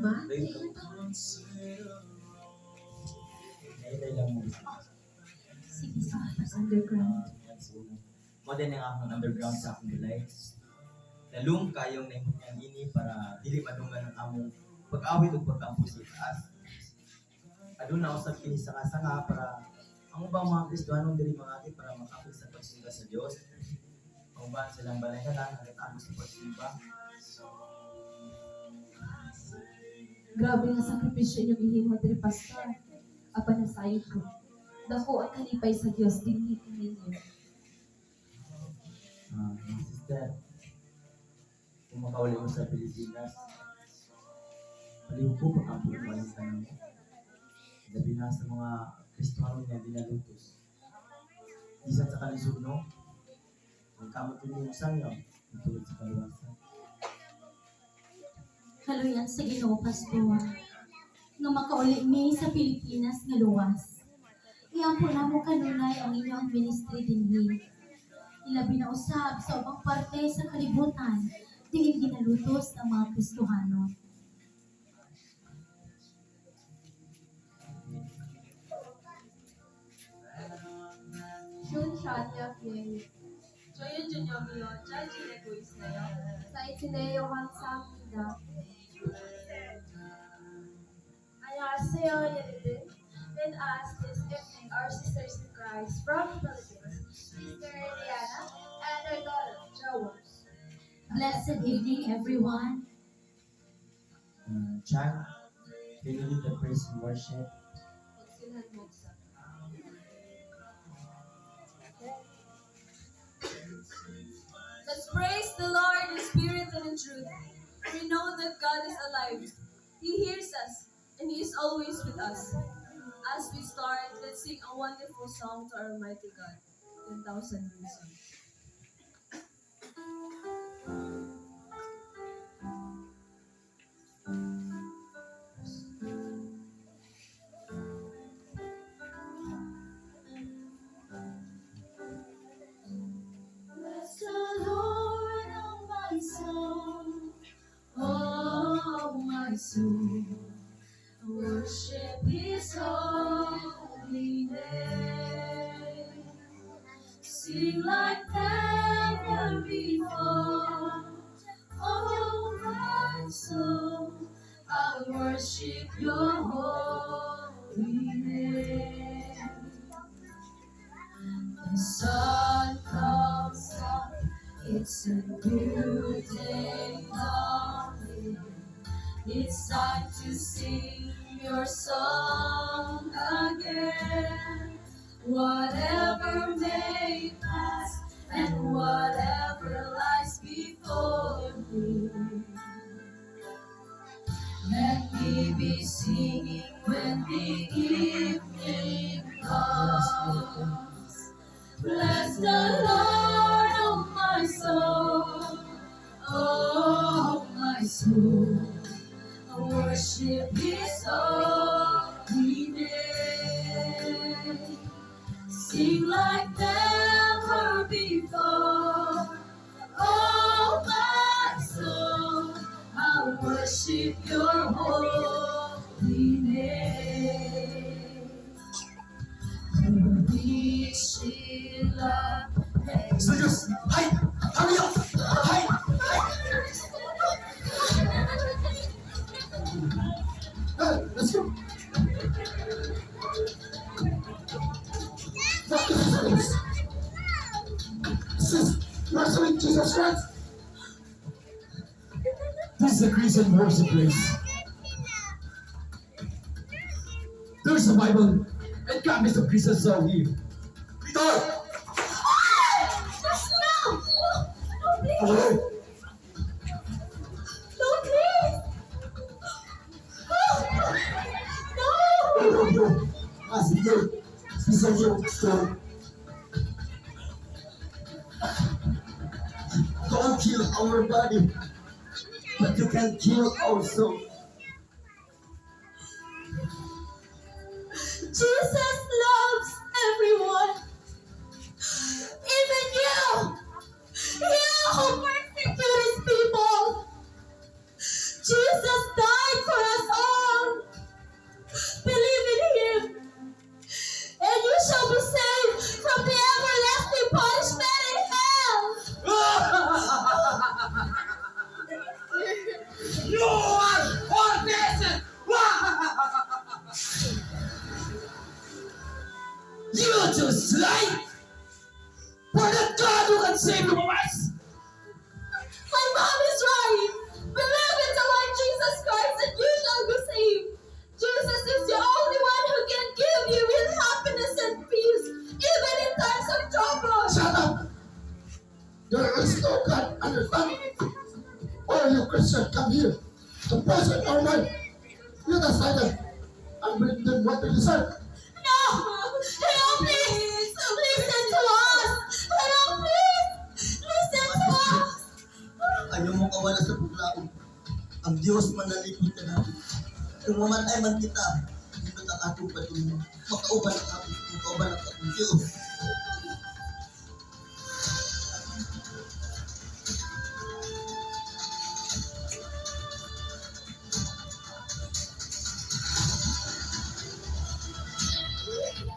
Ama. Nailay lang mo. Sige, underground. Modern nga akong underground sa akong bilay. Dalung kayong naimutang ini para dili madungan ang among pag-awit o pagkampus sa taas. Aduna usab kini sanga-sanga para ang ubang mga Kristiyanong dili mangati para makapit sa pagsimba sa Dios. Pauban silang balay-galan at ang sa pagsimba. Grabe nga sakripisyo inyong ihimo diri pastor. Apa na sayod ko. Dako ang kalipay sa Dios dinhi ninyo. Mga sister, kung makawali mo sa Pilipinas, paliw ko pag ang pagkakalitan mo. Labi na sa mga Kristiyano na dinalutos. Isa sa kalisod, no? Ang kamot yung sanyo, itulad sa kaliwasan. Kaluyan sa Ginoo Pastor nga makauli mi sa Pilipinas nga luwas. Iampo na mo kanunay ang inyong ministry dinhi. Ilabi na usab sa ubang parte sa kalibutan diin ginalutos ng mga Kristohano. 슌샤니아피에 저희 준영이요 잘 지내고 있어요. 사이트네요 감사합니다. 안녕하세요 여러분. With us this evening our sisters in Christ from the Philippines, Sister Diana and her daughter Joel. Blessed evening everyone. Chan, can you lead the praise and worship? Let's praise the Lord in spirit and in truth. We know that God is alive. He hears us, and He is always with us. As we start, let's sing a wonderful song to our mighty God, 10,000 Reasons. Bless the Lord, oh my soul, oh my soul, worship His holy name. Sing like never before, oh my soul, I worship Your holy name. The sun comes up, it's a new day dawning. It's time to sing Your song again. Whatever may pass and whatever lies before me, let me be singing when the evening comes. Bless the Lord, oh my soul, oh my soul, worship His holy name. Sing like never before, oh my soul, I worship Your holy name. Reaching love. Studios! Hi! Hurry up! Hi! Hey, let's go! Sis, you are showing Jesus Christ! This is a Christian worship place. There's a Bible and copies of Christian song here. Peter! No! No, please! Away! No, please! No! No! As it did, it's a new story. Don't kill our body, but you can kill our soul. Jesus loves everyone, even you! You who persecute His people! Jesus died for us choose life. For that God who can save you from us. My mom is right. Believe in the Lord Jesus Christ and you shall be saved. Jesus is the only one who can give you real happiness and peace, even in times of trouble. Shut up. There is no God understanding. All you Christians come here to poison our mind. Let us silent and bring them what they deserve. No! Hello, please! Listen to us! Hello, please! Listen to us! Ayaw mo kawala sa paglaom. Ang Diyos manalipod ka natin. Kung mamatay man kita, dito ang atong patuloy. Makauban ang atong Diyos.